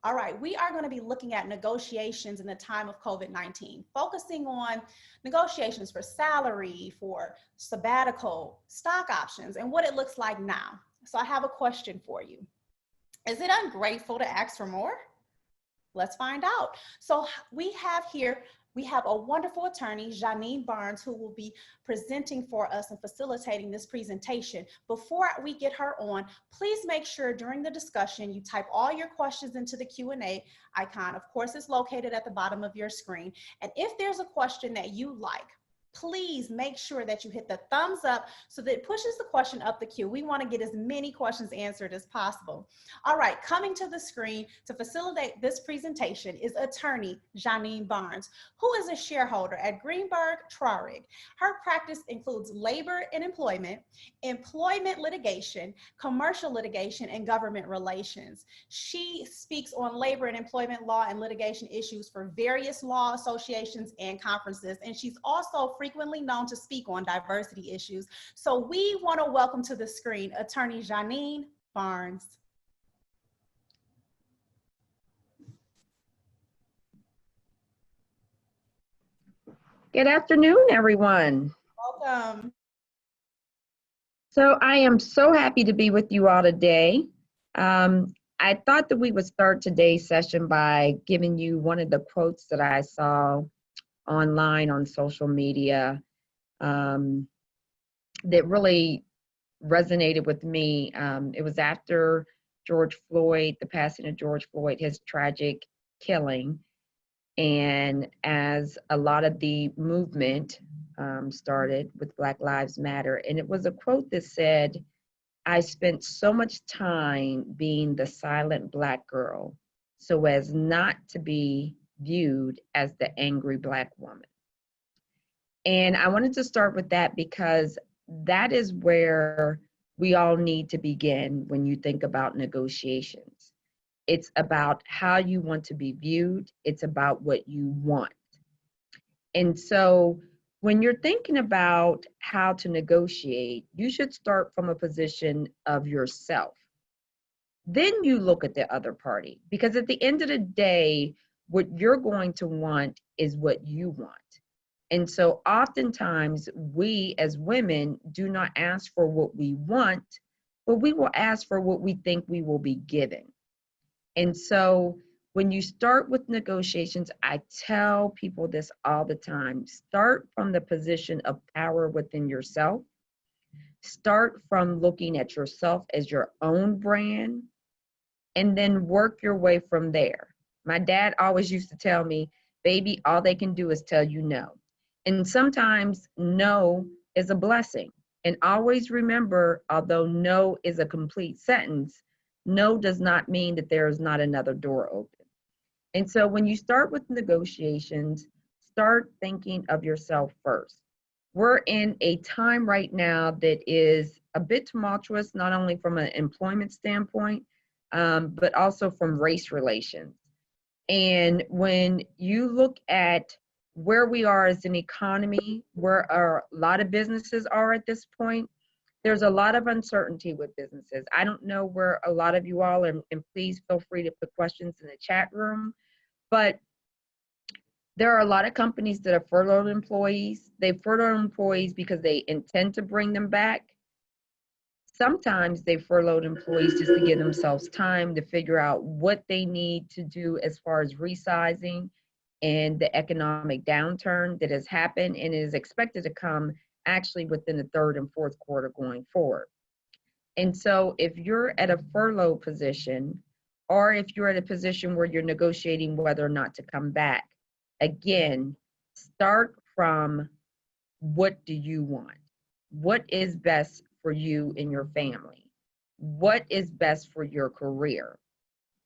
All right, we are going to be looking at negotiations in the time of COVID-19, focusing on negotiations for salary, for sabbatical, stock options, and what it looks like now. So I have a question for you. Is it ungrateful to ask for more? Let's find out. So we have a wonderful attorney, Johnine Barnes, who will be presenting for us and facilitating this presentation. Before we get her on, please make sure during the discussion you type all your questions into the Q&A icon. Of course, it's located at the bottom of your screen. And if there's a question that you like, please make sure that you hit the thumbs up so that it pushes the question up the queue. We want to get as many questions answered as possible. All right, coming to the screen to facilitate this presentation is attorney Johnine Barnes, who is a shareholder at Greenberg Traurig. Her practice includes labor and employment litigation, commercial litigation, and government relations. She speaks on labor and employment law and litigation issues for various law associations and conferences, and she's also frequently known to speak on diversity issues. So we want to welcome to the screen attorney Johnine Barnes. Good afternoon, everyone. Welcome. So I am so happy to be with you all today. I thought that we would start today's session by giving you one of the quotes that I saw online on social media that really resonated with me. It was after the passing of George Floyd, his tragic killing. And as a lot of the movement started with Black Lives Matter, and it was a quote that said, "I spent so much time being the silent Black girl so as not to be viewed as the angry Black woman." And I wanted to start with that because that is where we all need to begin when you think about negotiations. It's about how you want to be viewed. It's about what you want. And so when you're thinking about how to negotiate, you should start from a position of yourself. Then you look at the other party, because at the end of the day, what you're going to want is what you want. And so oftentimes we as women do not ask for what we want, but we will ask for what we think we will be given. And so when you start with negotiations, I tell people this all the time: start from the position of power within yourself. Start from looking at yourself as your own brand, and then work your way from there. My dad always used to tell me, baby, all they can do is tell you no. And sometimes no is a blessing. And always remember, although no is a complete sentence, no does not mean that there is not another door open. And so when you start with negotiations, start thinking of yourself first. We're in a time right now that is a bit tumultuous, not only from an employment standpoint, but also from race relations. And when you look at where we are as an economy, where a lot of businesses are at this point, there's a lot of uncertainty with businesses. I don't know where a lot of you all are, and please feel free to put questions in the chat room, but there are a lot of companies that have furloughed employees. They've furloughed employees because they intend to bring them back. Sometimes they furloughed employees just to give themselves time to figure out what they need to do as far as resizing and the economic downturn that has happened and is expected to come actually within the third and fourth quarter going forward. And so if you're at a furlough position, or if you're at a position where you're negotiating whether or not to come back, again, start from what do you want? What is best for you and your family? What is best for your career?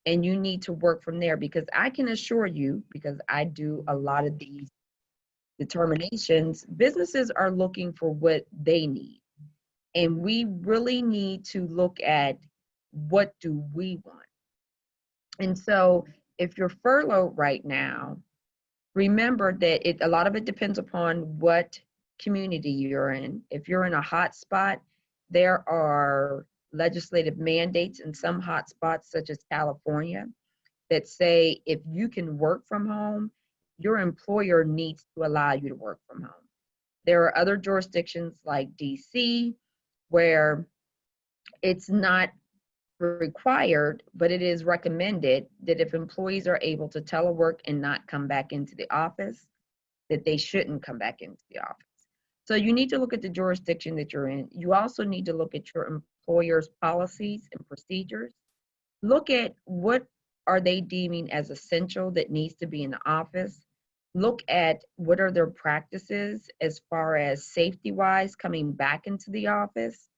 And you need to work from there, because I can assure you, because I do a lot of these determinations, businesses are looking for what they need. And we really need to look at what do we want. And so if you're furloughed right now, remember that a lot of it depends upon what community you're in. If you're in a hot spot, there are legislative mandates in some hot spots, such as California, that say if you can work from home, your employer needs to allow you to work from home. There are other jurisdictions like DC where it's not required, but it is recommended that if employees are able to telework and not come back into the office, that they shouldn't come back into the office. So you need to look at the jurisdiction that you're in. You also need to look at your employer's policies and procedures. Look at what are they deeming as essential that needs to be in the office. Look at what are their practices as far as safety-wise coming back into the office.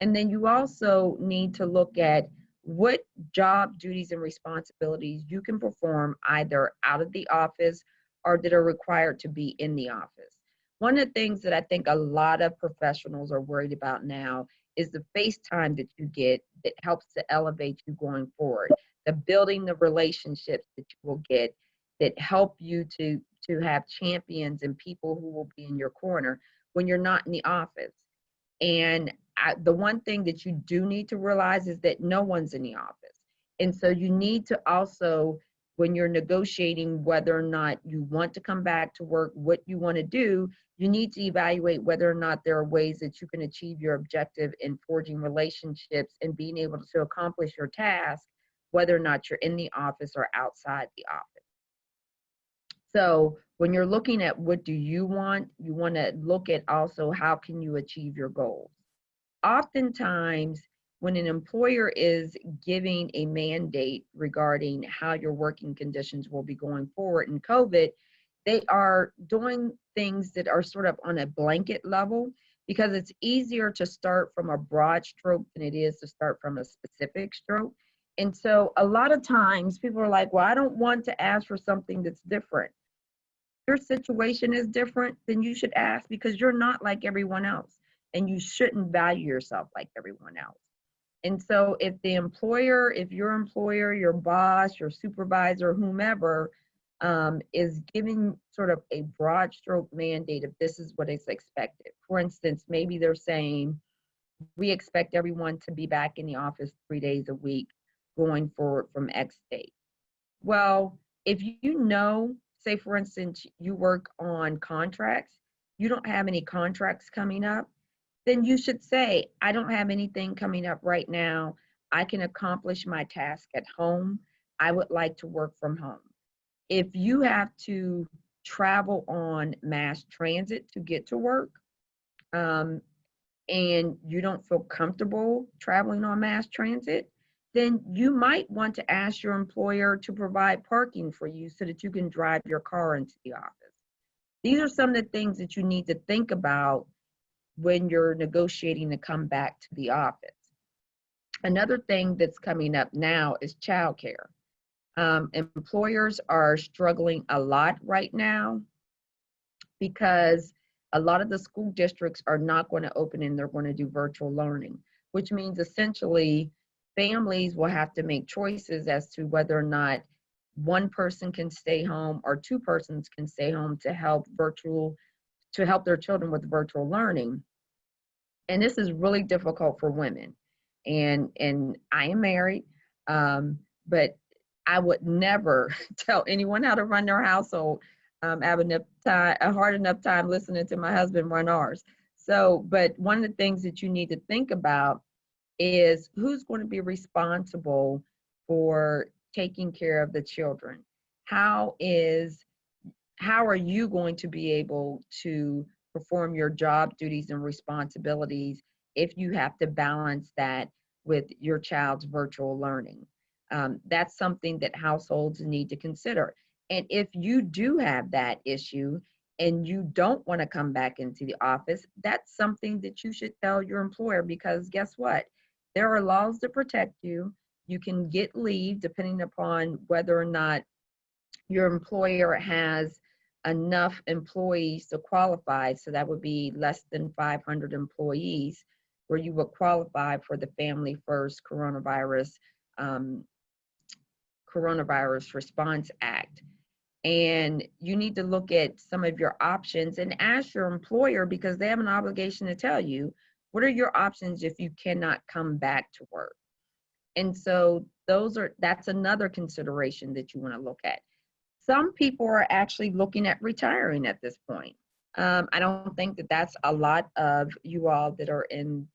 And then you also need to look at what job duties and responsibilities you can perform either out of the office or that are required to be in the office. One of the things that I think a lot of professionals are worried about now is the face time that you get that helps to elevate you going forward, the building the relationships that you will get that help you to have champions and people who will be in your corner when you're not in the office. And the one thing that you do need to realize is that no one's in the office. And so you need to also, when you're negotiating whether or not you want to come back to work, what you want to do, you need to evaluate whether or not there are ways that you can achieve your objective in forging relationships and being able to accomplish your task, whether or not you're in the office or outside the office. So when you're looking at what do you want to look at also how can you achieve your goals. Oftentimes, when an employer is giving a mandate regarding how your working conditions will be going forward in COVID, they are doing things that are sort of on a blanket level because it's easier to start from a broad stroke than it is to start from a specific stroke. And so a lot of times people are like, well, I don't want to ask for something that's different. Your situation is different, then you should ask because you're not like everyone else and you shouldn't value yourself like everyone else. And so if your employer, your boss, your supervisor, whomever is giving sort of a broad stroke mandate of this is what is expected. For instance, maybe they're saying, we expect everyone to be back in the office 3 days a week going forward from X date. Well, if you know, say for instance, you work on contracts, you don't have any contracts coming up, then you should say, I don't have anything coming up right now. I can accomplish my task at home. I would like to work from home. If you have to travel on mass transit to get to work, and you don't feel comfortable traveling on mass transit, then you might want to ask your employer to provide parking for you so that you can drive your car into the office. These are some of the things that you need to think about when you're negotiating to come back to the office. Another thing that's coming up now is childcare. Employers are struggling a lot right now because a lot of the school districts are not going to open and they're going to do virtual learning, which means essentially families will have to make choices as to whether or not one person can stay home or two persons can stay home to help their children with virtual learning. And this is really difficult for women. And I am married, but I would never tell anyone how to run their household. I have a hard enough time listening to my husband run ours. So, but one of the things that you need to think about is who's going to be responsible for taking care of the children. How are you going to be able to perform your job duties and responsibilities if you have to balance that with your child's virtual learning? That's something that households need to consider. And if you do have that issue and you don't want to come back into the office, that's something that you should tell your employer, because guess what? There are laws that protect you. You can get leave depending upon whether or not your employer has enough employees to qualify. So that would be less than 500 employees where you would qualify for the Family First Coronavirus Response Act. And you need to look at some of your options and ask your employer, because they have an obligation to tell you, what are your options if you cannot come back to work? And so that's another consideration that you want to look at. Some people are actually looking at retiring at this point. I don't think that that's a lot of you all that are in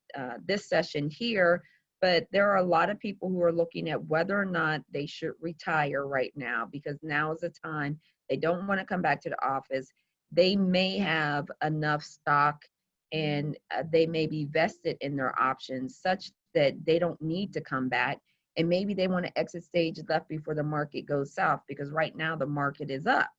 this session here, but there are a lot of people who are looking at whether or not they should retire right now, because now is the time. They don't want to come back to the office. They may have enough stock and they may be vested in their options such that they don't need to come back. And maybe they want to exit stage left before the market goes south, because right now the market is up.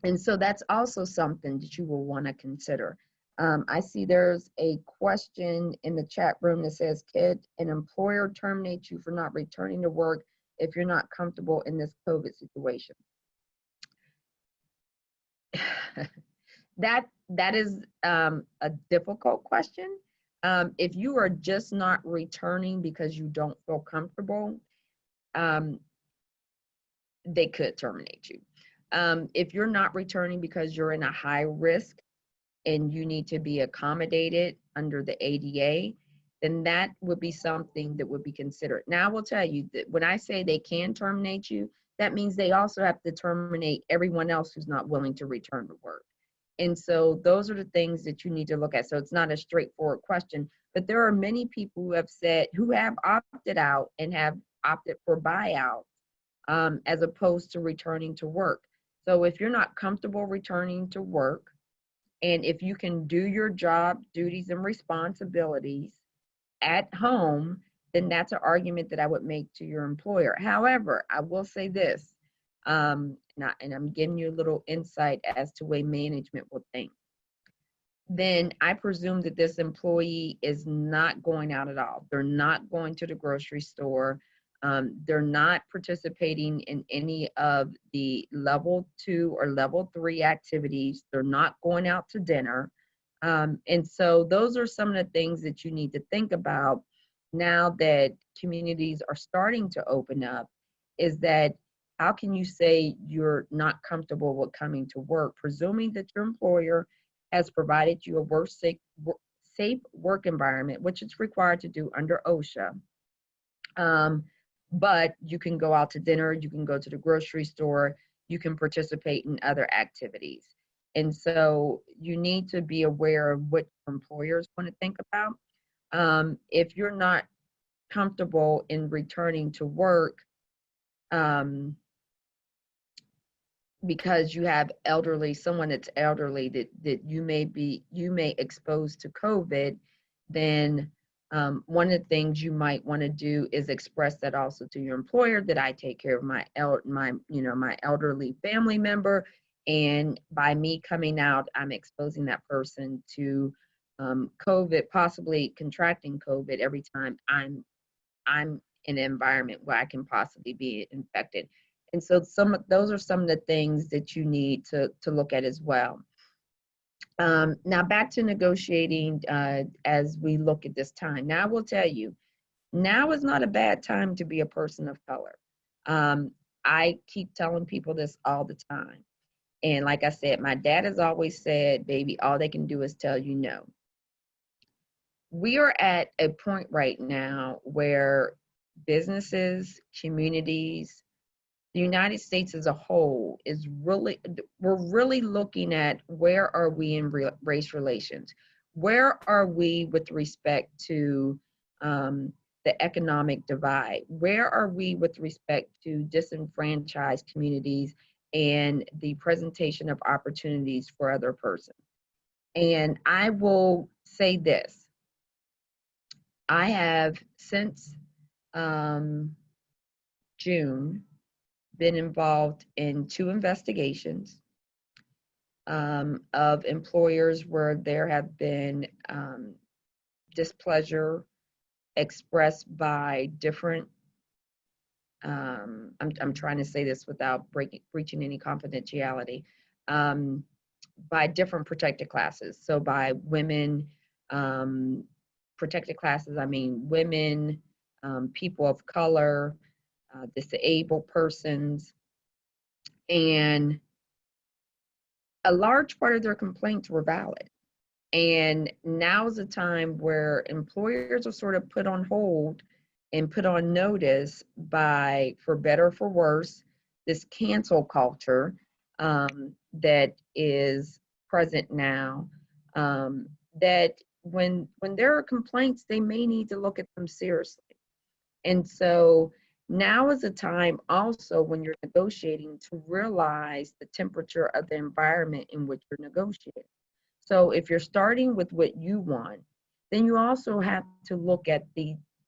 And so that's also something that you will want to consider. I see there's a question in the chat room that says, could an employer terminate you for not returning to work if you're not comfortable in this COVID situation? That is a difficult question. If you are just not returning because you don't feel comfortable, they could terminate you. If you're not returning because you're in a high risk and you need to be accommodated under the ADA, then that would be something that would be considered. Now, I will tell you that when I say they can terminate you, that means they also have to terminate everyone else who's not willing to return to work. And so those are the things that you need to look at. So it's not a straightforward question, but there are many people who have said, who have opted out and have opted for buyout as opposed to returning to work. So if you're not comfortable returning to work, and if you can do your job duties and responsibilities at home, then that's an argument that I would make to your employer. However, I will say this, and I'm giving you a little insight as to way management will think. Then I presume that this employee is not going out at all. They're not going to the grocery store. They're not participating in any of the level 2 or level 3 activities. They're not going out to dinner. And so those are some of the things that you need to think about now that communities are starting to open up, is that how can you say you're not comfortable with coming to work, presuming that your employer has provided you a safe work environment, which it's required to do under OSHA. But you can go out to dinner, you can go to the grocery store, you can participate in other activities. And so you need to be aware of what employers want to think about. If you're not comfortable in returning to work because you have someone that's elderly that you may expose to COVID, then one of the things you might want to do is express that also to your employer, that I take care of my elderly family member, and by me coming out, I'm exposing that person to COVID, possibly contracting COVID every time I'm in an environment where I can possibly be infected. And so those are some of the things that you need to look at as well. Now back to negotiating as we look at this time. Now I will tell you, now is not a bad time to be a person of color. I keep telling people this all the time. And like I said, my dad has always said, baby, all they can do is tell you no. We are at a point right now where businesses, communities, the United States as a whole we're really looking at where are we in race relations? Where are we with respect to the economic divide? Where are we with respect to disenfranchised communities and the presentation of opportunities for other persons? And I will say this, I have since June been involved in 2 investigations of employers where there have been displeasure expressed by different, I'm trying to say this without breaching any confidentiality, by different protected classes. So by women, protected classes, I mean women, people of color, disabled persons, and a large part of their complaints were valid. And now is a time where employers are sort of put on hold and put on notice by, for better or for worse, this cancel culture that is present now, that when there are complaints, they may need to look at them seriously. And so now is a time also when you're negotiating to realize the temperature of the environment in which you're negotiating. So if you're starting with what you want, then you also have to look at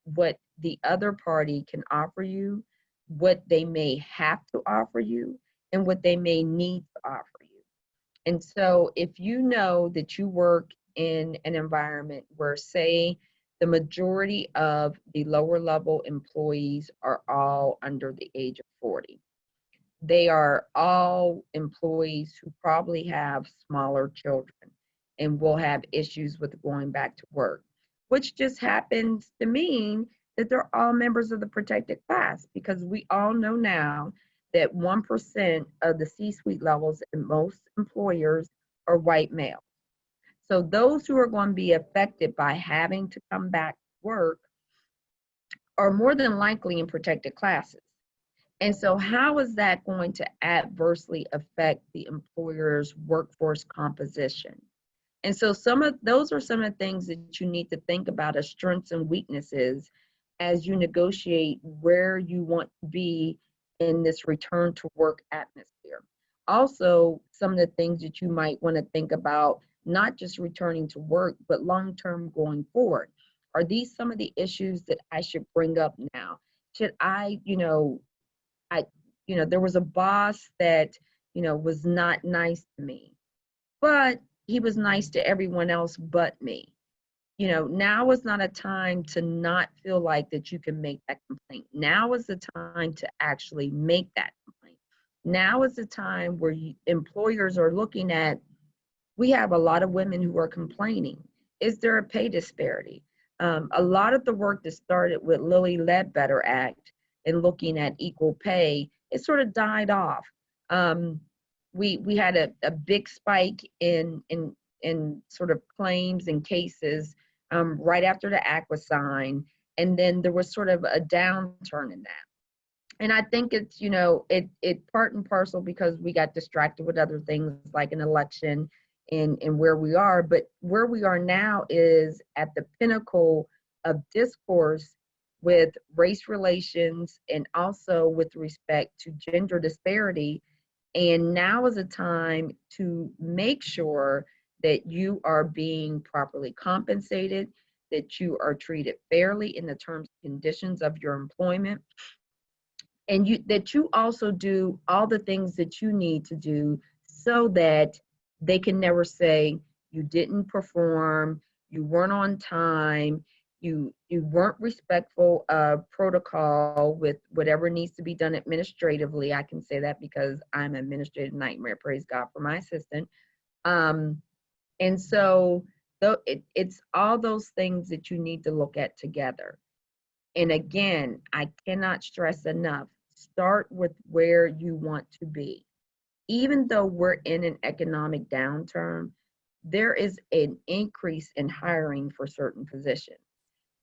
what the other party can offer you, what they may have to offer you, and what they may need to offer you. And so if you know that you work in an environment where, say, the majority of the lower level employees are all under the age of 40. They are all employees who probably have smaller children and will have issues with going back to work, which just happens to mean that they're all members of the protected class, because we all know now that 1% of the C-suite levels in most employers are white males. So those who are going to be affected by having to come back to work are more than likely in protected classes. And so how is that going to adversely affect the employer's workforce composition? And so those are some of the things that you need to think about as strengths and weaknesses as you negotiate where you want to be in this return to work atmosphere. Also, some of the things that you might want to think about, not just returning to work, but long-term going forward. Are these some of the issues that I should bring up now? Should I, there was a boss that, was not nice to me, but he was nice to everyone else but me. Now is not a time to not feel like that you can make that complaint. Now is the time to actually make that complaint. Now is the time where employers are looking at, we have a lot of women who are complaining. Is there a pay disparity? A lot of the work that started with Lilly Ledbetter Act and looking at equal pay, it sort of died off. We had a big spike in sort of claims and cases right after the act was signed, and then there was sort of a downturn in that. And I think it's, it part and parcel because we got distracted with other things like an election and where we are. But where we are now is at the pinnacle of discourse with race relations and also with respect to gender disparity. And now is a time to make sure that you are being properly compensated, that you are treated fairly in the terms and conditions of your employment, and that you also do all the things that you need to do so that they can never say you didn't perform, you weren't on time, you weren't respectful of protocol with whatever needs to be done administratively. I can say that because I'm an administrative nightmare, praise God for my assistant. And so it's all those things that you need to look at together. And again, I cannot stress enough, start with where you want to be. Even though we're in an economic downturn, there is an increase in hiring for certain positions.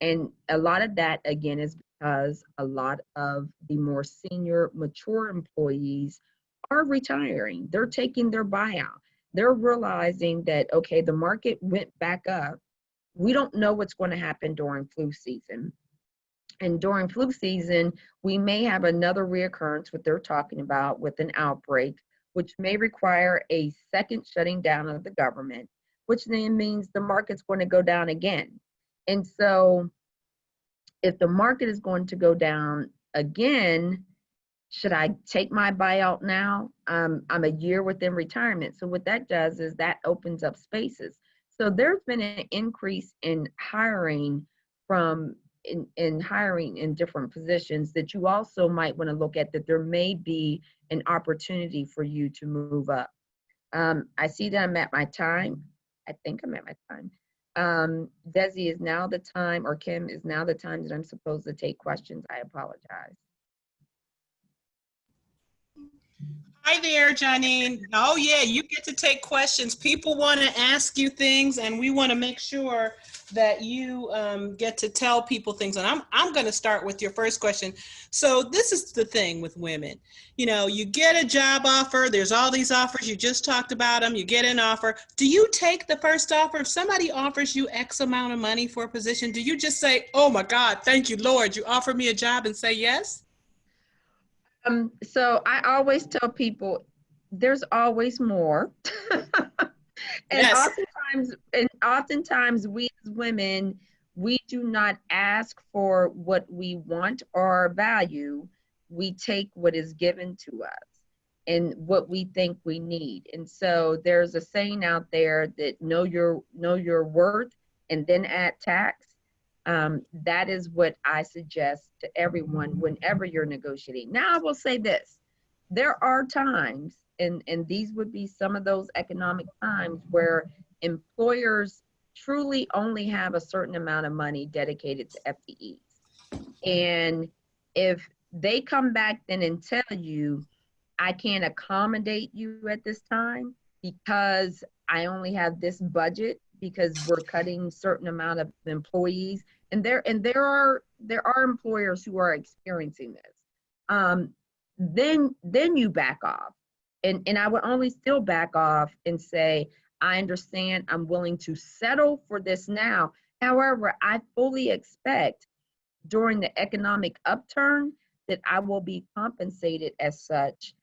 And a lot of that, again, is because a lot of the more senior, mature employees are retiring. They're taking their buyout. They're realizing that, okay, the market went back up. We don't know what's going to happen during flu season. And during flu season, we may have another reoccurrence, what they're talking about with an outbreak, which may require a second shutting down of the government, which then means the market's going to go down again. And so if the market is going to go down again, should I take my buyout now? I'm a year within retirement. So what that does is that opens up spaces. So there's been an increase in hiring in hiring in different positions that you also might want to look at, that there may be an opportunity for you to move up. I see that I'm at my time. I think I'm at my time. Desi, is now the time, or Kim, is now the time that I'm supposed to take questions? I apologize. Hi there, Johnine. Oh yeah, you get to take questions. People want to ask you things and we want to make sure that you get to tell people things. And I'm going to start with your first question. So this is the thing with women. You know, you get a job offer. There's all these offers. You just talked about them. You get an offer. Do you take the first offer? If somebody offers you X amount of money for a position, do you just say, oh my God, thank you, Lord, you offered me a job, and say yes? So I always tell people there's always more. And Yes. oftentimes we as women, we do not ask for what we want or value. We take what is given to us and what we think we need. And so there's a saying out there that know your worth and then add tax. That is what I suggest to everyone whenever you're negotiating. Now, I will say this. There are times, and these would be some of those economic times where employers truly only have a certain amount of money dedicated to FTEs. And if they come back then and tell you, I can't accommodate you at this time because I only have this budget because we're cutting certain amount of employees, and there are employers who are experiencing this. Then you back off, and I would only still back off and say, I understand, I'm willing to settle for this now. However, I fully expect during the economic upturn that I will be compensated as such,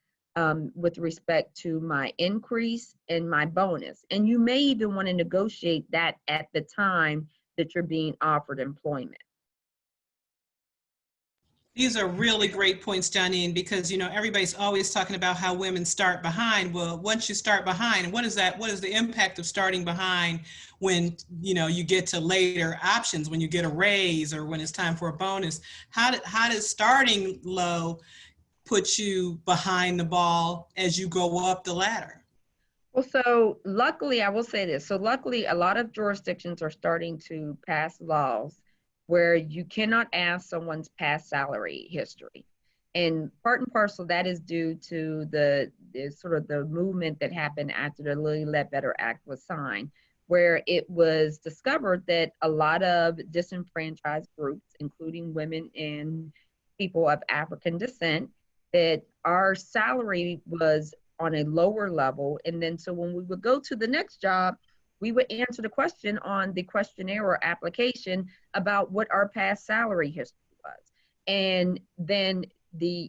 with respect to my increase and my bonus. And you may even want to negotiate that at the time that you're being offered employment. These are really great points, Johnine, because, you know, everybody's always talking about how women start behind. Well, once you start behind, what is that? What is the impact of starting behind when, you know, you get to later options, when you get a raise or when it's time for a bonus? How does starting low put you behind the ball as you go up the ladder? Well, so luckily, I will say this. So luckily, a lot of jurisdictions are starting to pass laws where you cannot ask someone's past salary history. And part and parcel that is due to the sort of the movement that happened after the Lilly Ledbetter Act was signed, where it was discovered that a lot of disenfranchised groups, including women and people of African descent, that our salary was on a lower level. And then so when we would go to the next job, we would answer the question on the questionnaire or application about what our past salary history was. And then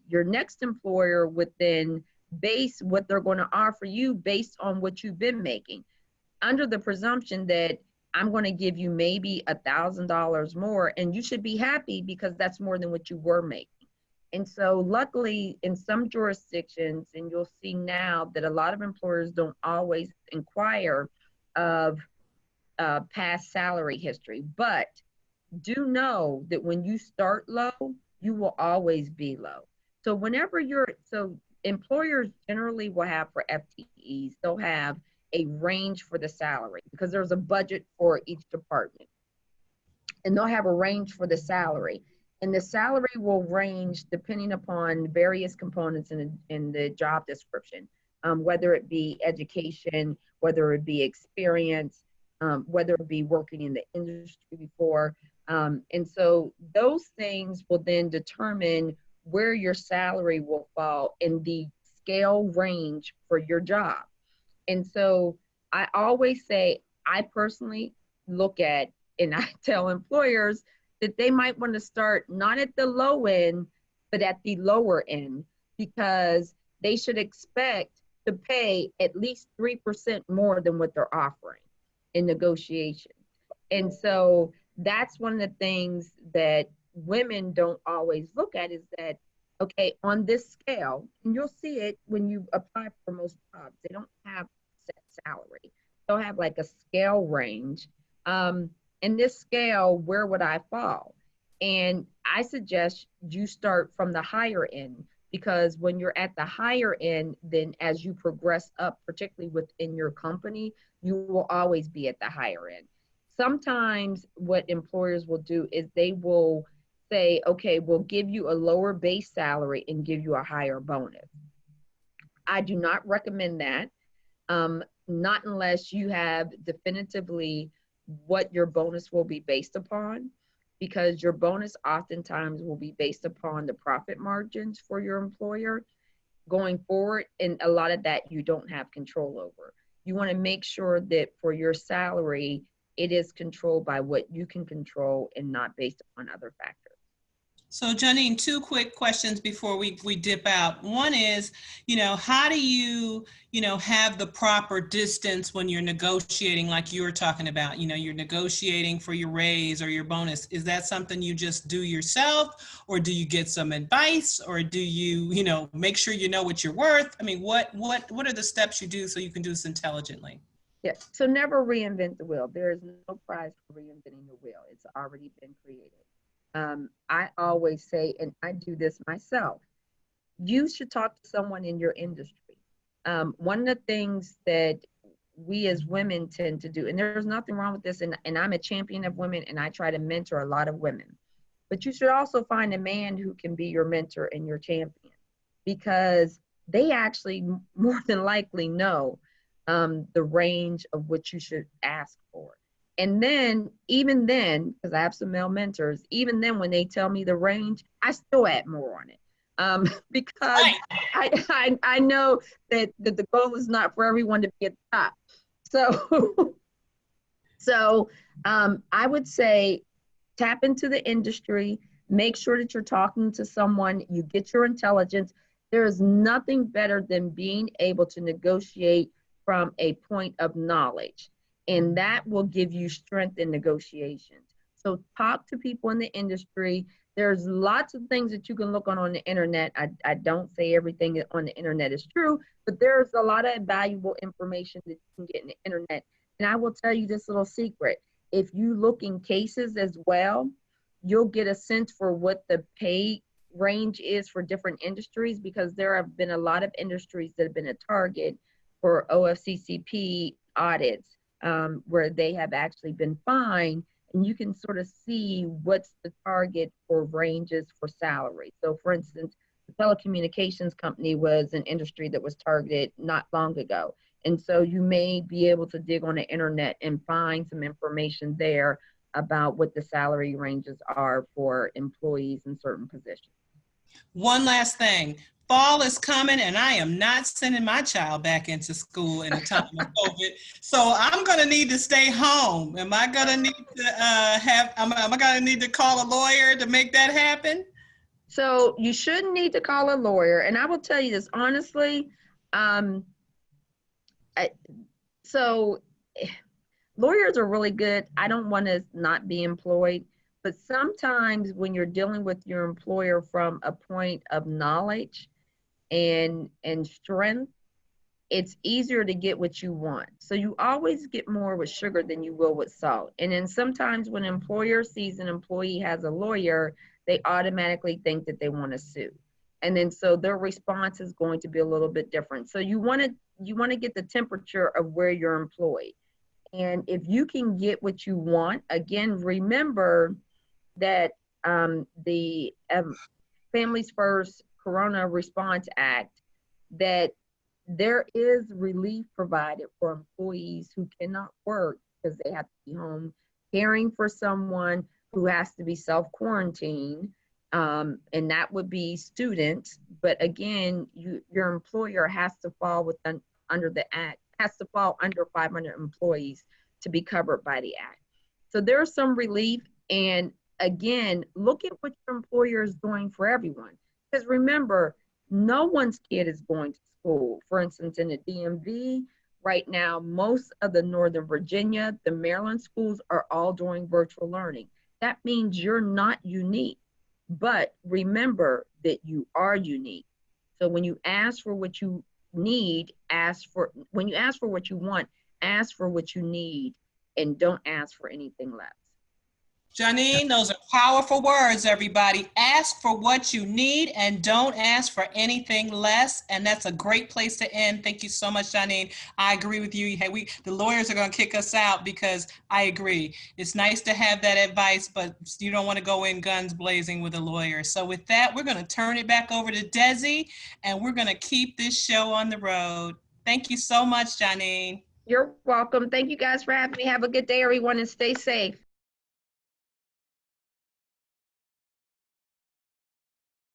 your next employer would then base what they're going to offer you based on what you've been making, under the presumption that I'm going to give you maybe $1,000 more, and you should be happy because that's more than what you were making. And so luckily in some jurisdictions, and you'll see now that a lot of employers don't always inquire of past salary history, but do know that when you start low, you will always be low. So so employers generally will have for FTEs, they'll have a range for the salary because there's a budget for each department. And they'll have a range for the salary. And the salary will range depending upon various components in the job description, whether it be education, whether it be experience, whether it be working in the industry before. And so those things will then determine where your salary will fall in the scale range for your job. And so I always say, I personally look at, and I tell employers that they might want to start not at the low end, but at the lower end, because they should expect to pay at least 3% more than what they're offering in negotiation. And so that's one of the things that women don't always look at, is that, okay, on this scale, and you'll see it when you apply for most jobs, they don't have set salary. They'll have like a scale range. In this scale, where would I fall? And I suggest you start from the higher end, because when you're at the higher end, then as you progress up, particularly within your company, you will always be at the higher end. Sometimes what employers will do is they will say, okay, we'll give you a lower base salary and give you a higher bonus. I do not recommend that, not unless you have definitively what your bonus will be based upon, because your bonus oftentimes will be based upon the profit margins for your employer going forward. And a lot of that you don't have control over. You want to make sure that for your salary, it is controlled by what you can control and not based on other factors. So Johnine, two quick questions before we dip out. One is, how do you, have the proper distance when you're negotiating, like you were talking about, you're negotiating for your raise or your bonus. Is that something you just do yourself, or do you get some advice, or do you, make sure you know what you're worth? I mean, what are the steps you do so you can do this intelligently? Yeah, so never reinvent the wheel. There is no prize for reinventing the wheel. It's already been created. I always say, and I do this myself, you should talk to someone in your industry. One of the things that we as women tend to do, and there's nothing wrong with this, and I'm a champion of women, and I try to mentor a lot of women, but you should also find a man who can be your mentor and your champion, because they actually more than likely know the range of what you should ask for. And then, even then, because I have some male mentors, even then when they tell me the range, I still add more on it, because I know that the goal is not for everyone to be at the top. So I would say tap into the industry, make sure that you're talking to someone, you get your intelligence. There is nothing better than being able to negotiate from a point of knowledge. And that will give you strength in negotiations. So talk to people in the industry. There's lots of things that you can look on the internet. I don't say everything on the internet is true, but there's a lot of valuable information that you can get in the internet. And I will tell you this little secret. If you look in cases as well, you'll get a sense for what the pay range is for different industries, because there have been a lot of industries that have been a target for OFCCP audits, where they have actually been fined, and you can sort of see what's the target for ranges for salary. So for instance, the telecommunications company was an industry that was targeted not long ago. And so you may be able to dig on the internet and find some information there about what the salary ranges are for employees in certain positions. One last thing. Fall is coming, and I am not sending my child back into school in the time of COVID. So I'm going to need to stay home. Am I going to need to am I going to need to call a lawyer to make that happen? So you shouldn't need to call a lawyer. And I will tell you this honestly. Lawyers are really good. I don't want to not be employed, but sometimes when you're dealing with your employer from a point of knowledge and strength, it's easier to get what you want. So you always get more with sugar than you will with salt. And then sometimes when an employer sees an employee has a lawyer, they automatically think that they want to sue. And then so their response is going to be a little bit different. So you want to get the temperature of where you're employed. And if you can get what you want, again, remember that the Families First Corona Response Act, that there is relief provided for employees who cannot work because they have to be home caring for someone who has to be self-quarantined, and that would be students. But again, your employer has to fall under the act, has to fall under 500 employees to be covered by the act. So there's some relief. And again, look at what your employer is doing for everyone. Because remember, no one's kid is going to school. For instance, in the DMV, right now, most of the Northern Virginia, the Maryland schools are all doing virtual learning. That means you're not unique. But remember that you are unique. So when you ask for what you need, when you ask for what you want, ask for what you need, and don't ask for anything less. Johnine, those are powerful words, everybody. Ask for what you need and don't ask for anything less. And that's a great place to end. Thank you so much, Johnine. I agree with you. Hey, the lawyers are going to kick us out because I agree. It's nice to have that advice, but you don't want to go in guns blazing with a lawyer. So with that, we're going to turn it back over to Desi, and we're going to keep this show on the road. Thank you so much, Johnine. You're welcome. Thank you guys for having me. Have a good day, everyone, and stay safe.